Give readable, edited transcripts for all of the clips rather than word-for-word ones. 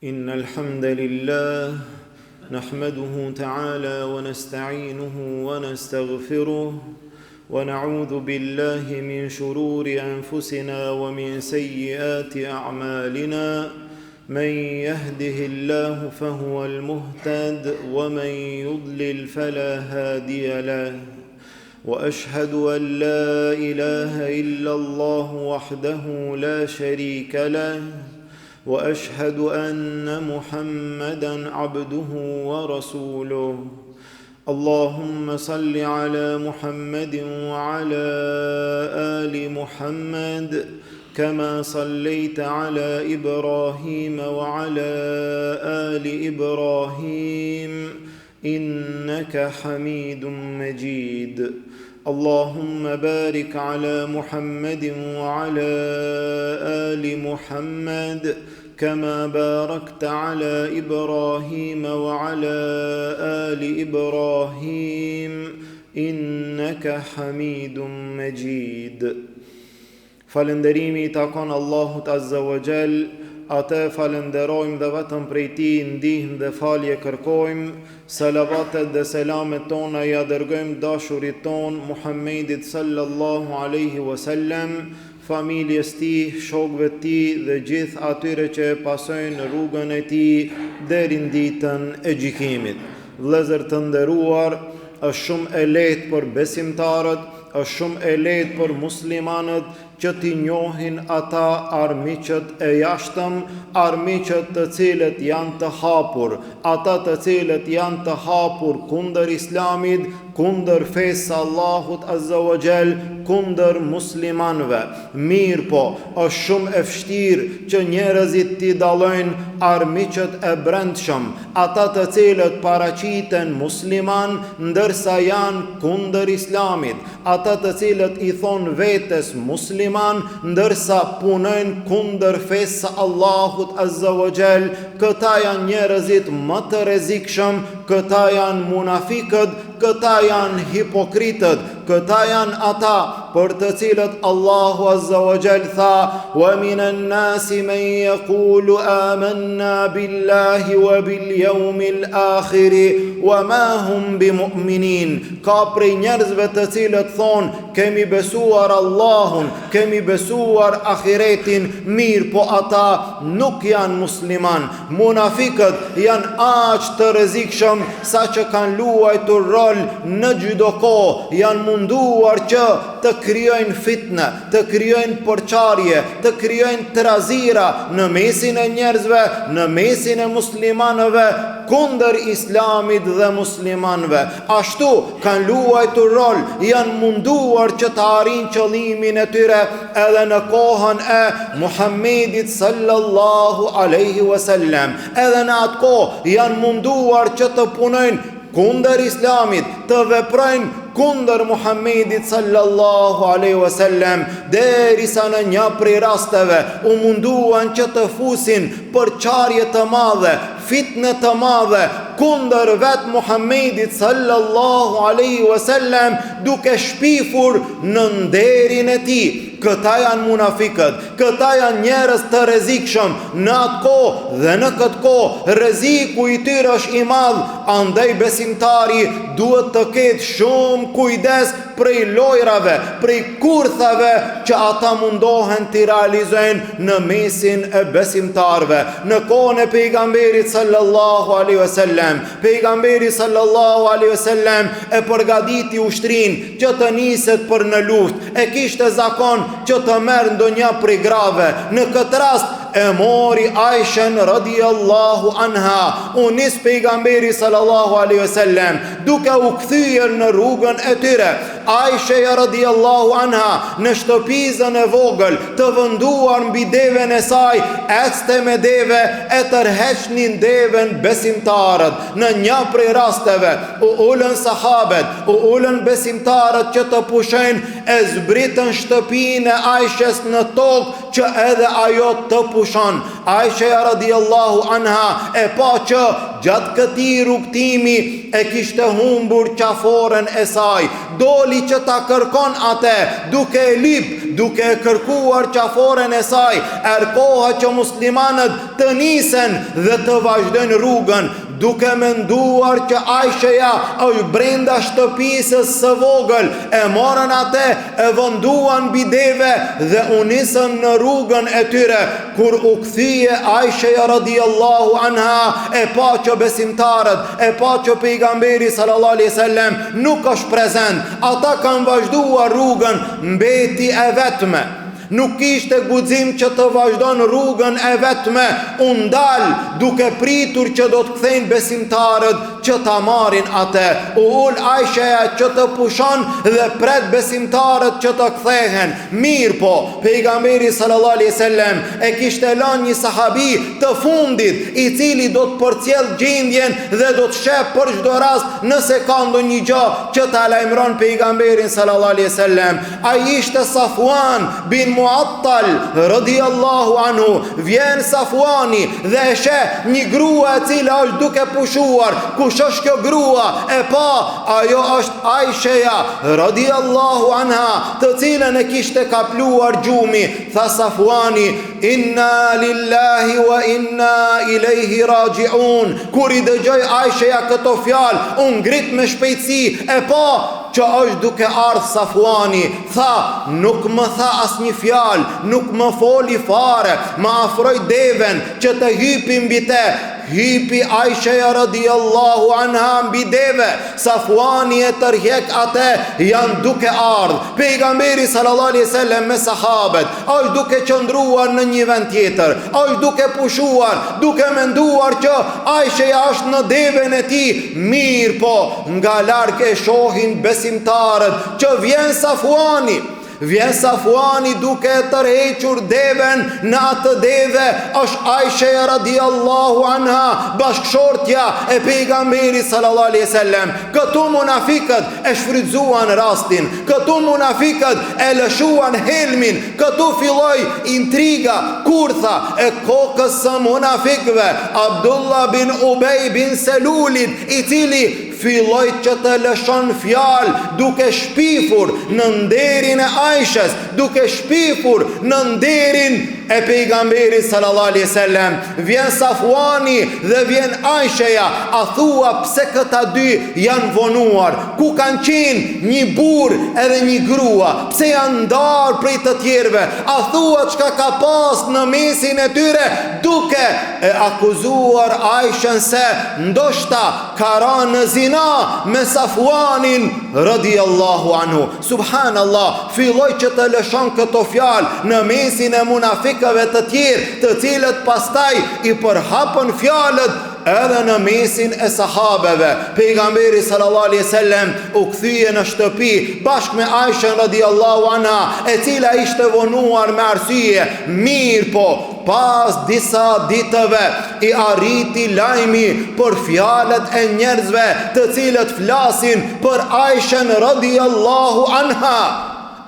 إن الحمد لله نحمده تعالى ونستعينه ونستغفره ونعوذ بالله من شرور أنفسنا ومن سيئات أعمالنا من يهده الله فهو المهتد ومن يضلل فلا هادي له وأشهد أن لا إله إلا الله وحده لا شريك له وأشهد أن محمدًا عبده ورسوله اللهم صل على محمد وعلى آل محمد كما صليت على إبراهيم وعلى آل إبراهيم إنك حميد مجيد اللهم بارك على محمد وعلى آل محمد كما باركت على إبراهيم وعلى آل إبراهيم إنك حميد مجيد. Falënderimi I takon Allahut Azza wa Jall, atë falenderojmë dhe vetëm prej Tij ndihmë dhe falje kërkojmë. Salavatet dhe selamet tona ja dërgojmë dashurit ton Muhammedit sallallahu alaihi wasallam, familjes tij, shokëve tij dhe gjithë atyre që pasojnë rrugën e tij deri në ditën e gjykimit. Vëllezër të nderuar, është shumë e lehtë për besimtarët, është shumë e lehtë për muslimanët që t'i njohin ata armiqët e jashtëm, armiqët të cilët janë të hapur, ata të cilët janë të hapur kundër Islamit, kundër fesë Allahut Azza wa Jall, kundër muslimanëve. Mirë po, është shumë e vështirë që njerëzit t'i dallojnë armiqët e brendshëm, ata të cilët paraqiten musliman ndërsa janë kundër Islamit, ata të cilët I thon vetes musliman ndërsa punojnë kundër fesë Allahut Azza wa Jall. Këta janë njerëzit më të rrezikshëm, këta janë munafikët, këta janë hipokritët, këta janë ata për të cilët Allahu Azza wa Jall tha: "Wa minan nasi man yaqulu amanna billahi wa bil yawmil akhir wa ma hum bimu'minin." Ka prej njerëzve të cilët thonë: "Kemi besuar Allahun, kemi besuar ahiretin", mirë po ata nuk janë musliman. Munafikët janë aq të rrezikshëm sa që kanë luajtur rol në gjydoko, janë munduar që të krijojnë fitnë, të krijojnë porçarje, të krijojnë trazira në mesin e njerëzve, në mesin e muslimanëve kundër Islamit dhe muslimanëve. Ashtu kanë luajtur rol, janë munduar që të arrijnë qëllimin e tyre edhe në kohën e Muhammedit sallallahu alaihi wasallam. Edhe në atë kohë janë munduar që të punojnë kundër Islamit, të veprojnë kundër Muhammedit sallallahu alaihi wasallam, derisa në një prej rasteve u munduan që të fusin përçarje të madhe, fitnë të madhe kundër vetë Muhammedit sallallahu alaihi wasallam, duke shpifur në nderin e tij. Këta janë munafikët, këta janë njerëz të rrezikshëm. Në atë kohë dhe në këtë kohë rreziku I tyre është I madh, andaj besimtari duhet të ketë shumë kujdes prej lojrave, prej kurthave që ata mundohen t'i realizojnë në mesin e besimtarve. Në kohën e pejgamberit sallallahu alaihi wasallam, pejgamberi sallallahu alaihi wasallam e përgatiti ushtrinë që të niset për në luftë, e kishte zakon që të merë ndonjë prej grave. Në këtë rast e mori Aishen radiallahu anha. U nis pejgamberi sallallahu alaihi wasallam duke u kthyer në rrugën e tyre. Aisha radiallahu anha në shtëpizën e vogël të vënduar mbi deven e saj, ecte me deve e tërheqnin deven besimtarët. Në një prej rasteve u ulën sahabet, u ulën besimtarët që të pushojnë, e zbritën shtëpinë e Aishes në tokë që edhe ajo të pushon. Aisha radiallahu anha e pa që gjatë këtij rrugtimi e kishte humbur qaforen e saj. Doli doli që ta kërkon atë, duke e lip, duke e kërkuar qaforen e saj, erkoha që muslimanët të nisen dhe të vazhdojnë rrugën, duke menduar që Aishaja është brenda shtëpisës së vogël, e morën atë, e vënduan bideve dhe u nisën në rrugën e tyre. Kur u kthye Aishaja radiallahu anha, e pa që besimtarët, e pa që pejgamberi sallallahu alaihi wasallam nuk është prezent, ata kanë vazhduar rrugën, mbeti e vetme. Nuk ishte guxim që të vazhdon rrugën e vetme, u ndal duke pritur që do të kthejnë besimtarët që ta marrin atë. U ul Aishaja që të pushon dhe pret besimtarët që të kthehen. Mirë po, pejgamberi sallallahu alaihi wasallam e kishte lënë një sahabi të fundit, i cili do të përcjell gjendjen dhe do të sheh për çdo rast nëse ka ndonjë gjë që ta lajmëron pejgamberin sallallahu alaihi wasallam. Ai ishte Safwan bin Muattal radiallahu anhu. Vjen Safuani dhe e sheh një grua e cila është duke pushuar. Kush është kjo grua? E pa, ajo është Aishaja radiallahu anha, të cilën e kishte kapluar gjumi. Tha Safuani, inna lillahi wa inna ilaihi rajiun. Kur i dëgjoj Aishaja këto fjalë, u ngrit me shpejtësi, e pa që është duke ardhë Safuani. Tha, nuk më tha asnjë fjalë, nuk më foli fare, më afroj deven që të hypi mbi te. Hypi Aishaja radiallahu anha mbi deve. Safuani e tërhjek atë, janë duke ardhë. Pejgamberi sallallahu alaihi wasallam me sahabet është duke qëndruar në një vend tjetër, është duke pushuar, duke menduar që Aishaja është në deven e tij. Mirë po, nga larg e shohin besimtarët që vjen Safuani. Vjen Safuani duke tërhequr deven. Në atë deve është Aishaja radiallahu anha, bashkëshortja e pejgamberit sallallahu alaihi wasallam. Këtu munafikët e shfrytzuan rastin, këtu munafikët e lëshuan helmin, këtu filloi intriga, kurtha e kokës së munafikëve. Abdullah bin Ubej bin Selulit, i cili filloi që të lëshon fjalë duke shpifur në nderin e Aishës, duke shpifur në nderin e pejgamberit sallallahu alaihi wasallam. Vjen Safuani dhe vjen Aishaja. A thua pse këta dy janë vonuar? Ku kanë qenë një burr edhe një grua? Pse janë ndarë prej të tjerëve? A thua çka ka pas në mesin e tyre, duke e akuzuar Aishën se ndoshta ka rënë në zina me Safuanin radiallahu anhu. Subhanallah, filloi që të lëshon këto fjalë në mesin e munafikëve të tjerë, të cilët pastaj i përhapën fjalët edhe në mesin e sahabeve. Pejgamberi sallallahu alaihi wasallam u kthye në shtëpi bashkë me Aishën radiallahu anha, e cila ishte vonuar me arsye. Mirë po, pas disa ditëve i arriti lajmi për fjalët e njerëzve të cilët flasin për Aishën radiallahu anha.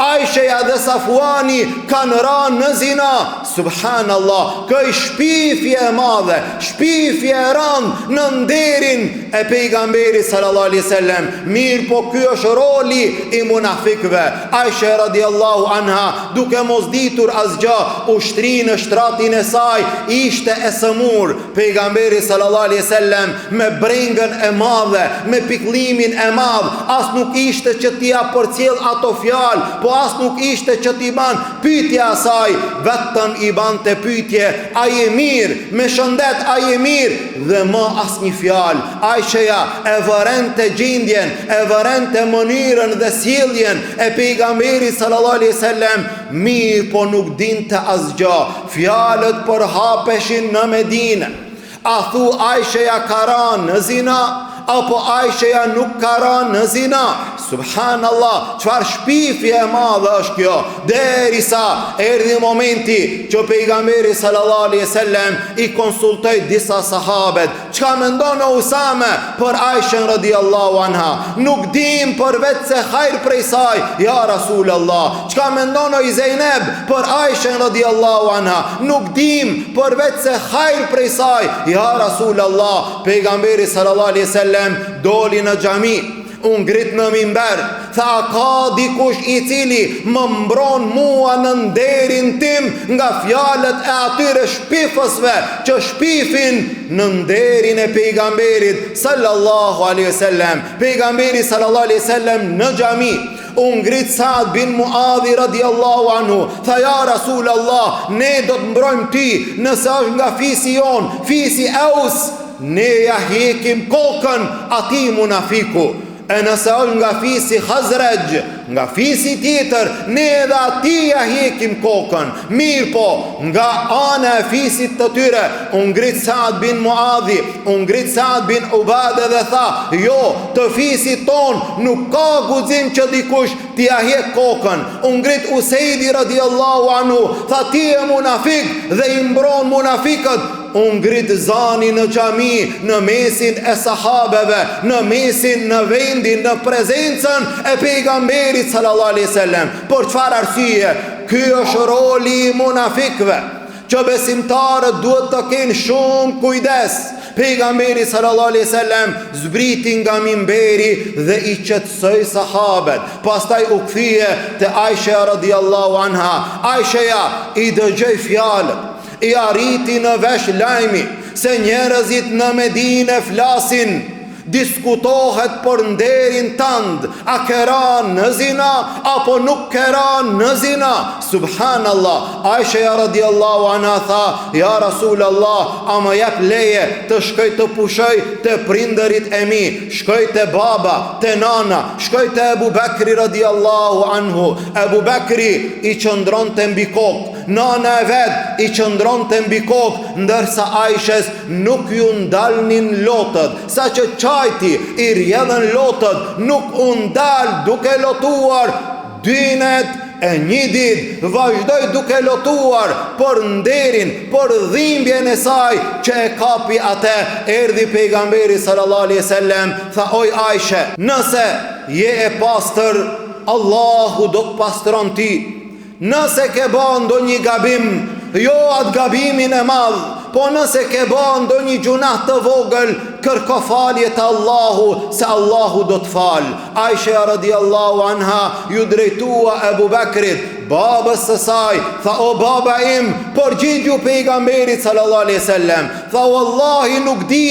Aishaja dhe Safuani kanë rënë në zina. Subhanallah, këj shpifje e madhe, shpifje e rënë në nderin e pejgamberi sallallahu alaihi wasallam. Mirë po, ky është roli i munafikëve. Aisha radiallahu anha, duke mos ditur asgjë, ushtri në shtratin e saj ishte e sëmur. Pejgamberi sallallahu alaihi wasallam me brengën e madhe, me pikëllimin e madh, as nuk ishte që t'ia përcjell ato fjalë, po as nuk ishte që t'i ban pyetja asaj, vetëm i bante pyetje, a je mirë, me shëndet, a je mirë, dhe më as një fjalë. Aishaja e vërente gjendjen, e vërente mënyrën dhe sjelljen e pejgamberit sallallahu alaihi wasallam. Mirë po nuk dinte asgjë. Fjalët përhapeshin në Medinë. A thu Aishaja ka rënë në zina, apo Aishaja nuk ka rënë në zina? Subhanallah, çfarë shpifje e madhe është kjo, derisa erdhi momenti që pejgamberi sallallahu alaihi wasallam i konsultoi disa sahabet. Çka mendon Usame për Aishën radiallahu anha? Nuk dim përveç se hajr prej saj, ja Rasulullah. Çka mendon Zeynep për Aishën radiallahu anha? Nuk dim përveç se hajr prej saj, ja Rasulullah. Pejgamberi sallallahu alaihi wasallam doli në xhami, u ngrit në mimber tha a ka dikush i cili më mbron mua në nderin tim nga fjalët e atyre shpifësve që shpifin në nderin e pejgamberit sallallahu alaihi wasallam. Pejgamberi sallallahu alaihi wasallam në xhami u ngrit Saad bin Muadhi radiallahu anhu, tha ja Rasulallah, ne do të mbrojmë ty nëse është nga fisi jon, fisi Aus, ne ja hekim kokën atij munafiku. E nëse është nga fisi Khazraj, nga fisi tjetër, ne edhe ati ja hekim kokën. Mirë po, nga ana e fisit të tyre, u ngrit Saad bin Muadhi, u ngrit Saad bin Ubade dhe tha, jo, të fisit ton nuk ka guxim që dikush t'i ja hek kokën. U ngrit Usaidi radiallahu anhu, tha ti e munafik dhe i mbron munafikët. U ngrit zani në xhami, në mesin e sahabeve, në mesin, në vendin, në prezencën e pejgamberit sallallahu alaihi wasallam. Por çfarë arsye? Ky është roli i munafikëve, që besimtarët duhet të kenë shumë kujdes. Pejgamberi sallallahu alaihi wasallam zbriti nga minberi dhe i qetësoi sahabët. Pastaj u kthye te Aisha radiallahu anha. Aisha i dëgjoi fjalët, i arriti në vesh lajmi se njerëzit në Medinë flasin, diskutohet për nderin tënd, a kera në zina apo nuk kera në zina. Subhanallah. Aisha radiallahu anha tha, ja Rasulallah, a më jep leje të shkoj të pushoj të prindërit e mi, shkoj të baba, të nana, shkoj të Ebu Bekri radiallahu anhu. Ebu Bekri i qëndron të mbi kokë, nana e vet i qëndron të mbi kokë, ndërsa Aishes nuk ju ndalnin lotët, sa që qajti i rjedhen lotët, nuk u ndal duke lotuar dynet e një dit, vazhdoj duke lotuar për nderin, për dhimbjen e saj që e kapi atë. Erdhi pejgamberi sallallahu alaihi wasallam, tha oj Aisha, nëse je e pastër, Allahu do të pastron ti. Nëse ke bën ndonjë gabim, jo atë gabimin e madh, po nëse ke bën ndonjë gjunah të vogël, kërko falje të Allahu, se Allahu do të fal. Aisha radiallahu anha ju drejtua Ebu Bekrit, babës së saj, tha o baba im, përgjigju pejgamberit sallallahu alaihi wasallam. Tha wallahi nuk di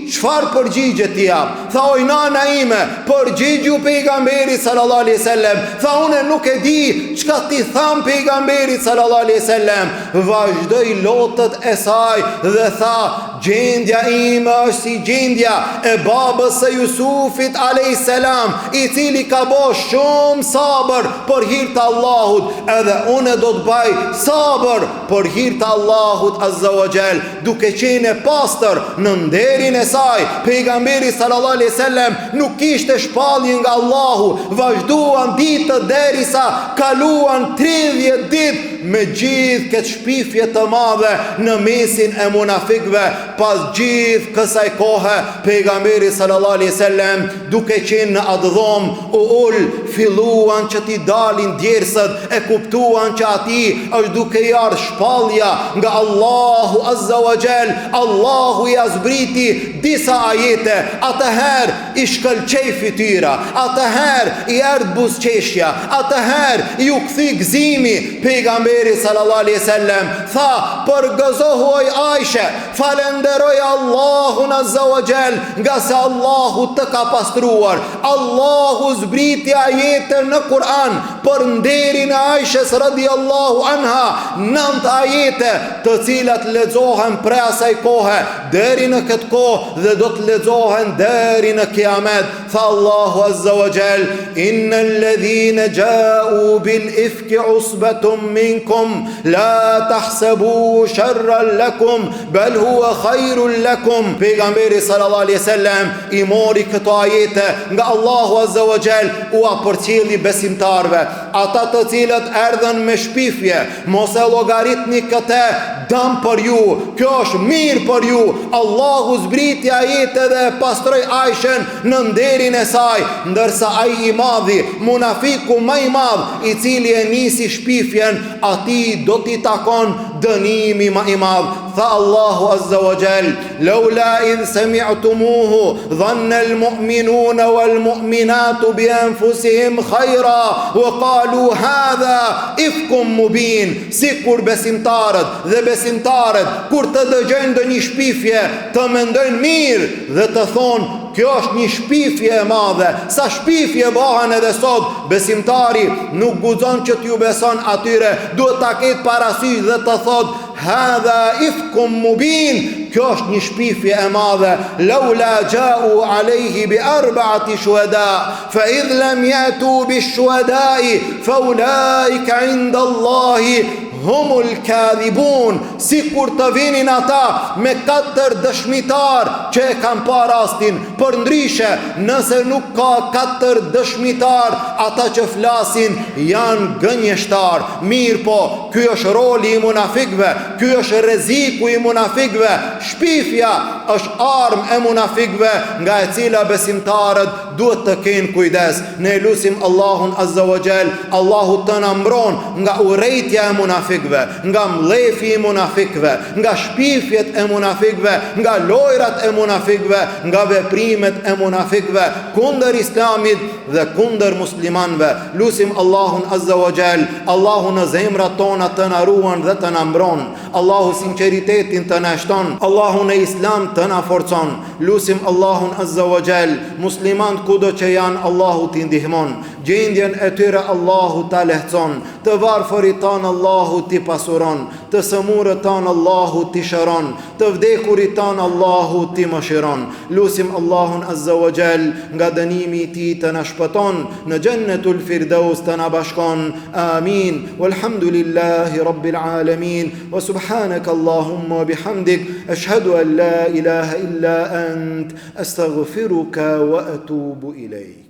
çfarë përgjigje ti jap. Tha oj nana ime, përgjigju pejgamberit sallallahu alaihi wasallam. Tha unë nuk e di çka ti tham pejgamberit sallallahu alaihi wasallam. Vazhdoi lotët e saj dhe tha, gjendja ime është si gjendja e babës së Jusufit alayhis salam, i cili ka bërë shumë sabër për hir të Allahut, edhe unë do të bëj sabër për hir të Allahut azza wa jall, duke qenë pastër në nderin e saj. Pejgamberi sallallahu alaihi wasallam nuk kishte shpallje nga Allahu, vazhduan ditë derisa kaluan 30 ditë me gjithë këtë shpifje të madhe në mesin e munafikëve. Pas gjithë kësaj kohe, pejgamberi sallallahu alaihi wasallam duke qenë në atë dhomë u ul, filluan që t'i dalin djersët, e kuptuan që ati është duke jarë shpallja nga Allahu azza wa jall. Allahu i azbriti disa ajete, atëherë i shkëlqej fytyra, atëherë i erdh buzëqeshja, atëherë i u kthi gëzimi. Pejgamberi sallallahu alaihi wasallam tha, përgëzohuaj Aisha, falenderoj Allahun azza wa jall, nga se Allahu të ka pastruar. Allahu zbriti ajete në Kur'an për nderin e Aishës radiallahu anha, 9 ajete të cilat lexohen prej asaj kohe deri në këtë kohë dhe do të lexohen deri në kiamet. Tha Allahu azza wa jall, innal ladhina ja'u bil ifki usbatun minkum la tahsabu sharran lakum bal huwa khairul lakum. Pejgamberi sallallahu alaihi wasallam i mori këto ajete nga Allahu azza wa jall, u apërcjelli besimtarve, ata të cilët erdhen me shpifje, mos e llogaritni këtë dëm për ju, kjo është mirë për ju. Allahu zbriti ajete dhe pastroi Aishën në nderin e saj, ndërsa ai i madhi, munafiku më i madh, i cili e nisi shpifjen, atij do t'i takon dënimi më i madh. Tha Allahu azza wa jall: "Laula idh sami'tumuhu dhanna al-mu'minuna wal-mu'minatu bi anfusihim khayra wa qalu hadha ifkum mubin." Sikur besimtarët dhe besimtarët kur të dëgjojnë ndonjë shpifje, të mendojnë mirë dhe të thonë: "Kjo është një shpifje e madhe." Sa shpifje bëhen edhe sot, besimtari nuk guxon që t'ju beson atyre, duhet ta ketë parasysh dhe të thotë: "Hadha ifkum mubin." Kjo është një shpifje e madhe. "Laula ja'u alayhi bi arba'ati shuhada fa idh lam ya'tu bi shuhada'i fa ulaika 'inda Allahi humul kadhibun." Sikur të vinin ata me 4 dëshmitar që e kanë pa rastin. Për ndryshe, nëse nuk ka 4 dëshmitar, ata që flasin janë gënjeshtar. Mirë po, ky është roli i munafikëve, ky është rreziku i munafikëve. Shpifja është armë e munafikëve nga e cila besimtarët duhet të kenë kujdes. Ne lutim Allahun azza wa jall, Allahu të na mbron nga urrejtja e munafikëve, nga mlefi i munafikëve, nga shpifjet e munafikëve, nga lojrat e munafikëve, nga veprimet e munafikëve kundër islamit dhe kundër muslimanëve. Lutim Allahun azza wa jall, Allahu në zemrat tona të na ruan dhe të na mbron. Allahu sinqeritetin të na shton, Allahu në islam të na forcon. Lutim Allahun azza wa jall, muslimanët kudo që janë, Allahu t'i ndihmon. Gjendjen e tyre Allahu ta lehtëson. Të varfërit tanë Allahu t'i pasuron. Të sëmurët tanë Allahu t'i shëron. Të vdekurit tanë Allahu t'i mëshiron. Lutim Allahun azza wa jall, nga dënimi i tij të na shpëton, në Jannatul Firdaus të na bashkon. Amin. Walhamdulillahi rabbil alamin. Wa subhanaka Allahumma wa bihamdik, ashhadu an la ilaha illa ant, astaghfiruka wa atubu ilayk.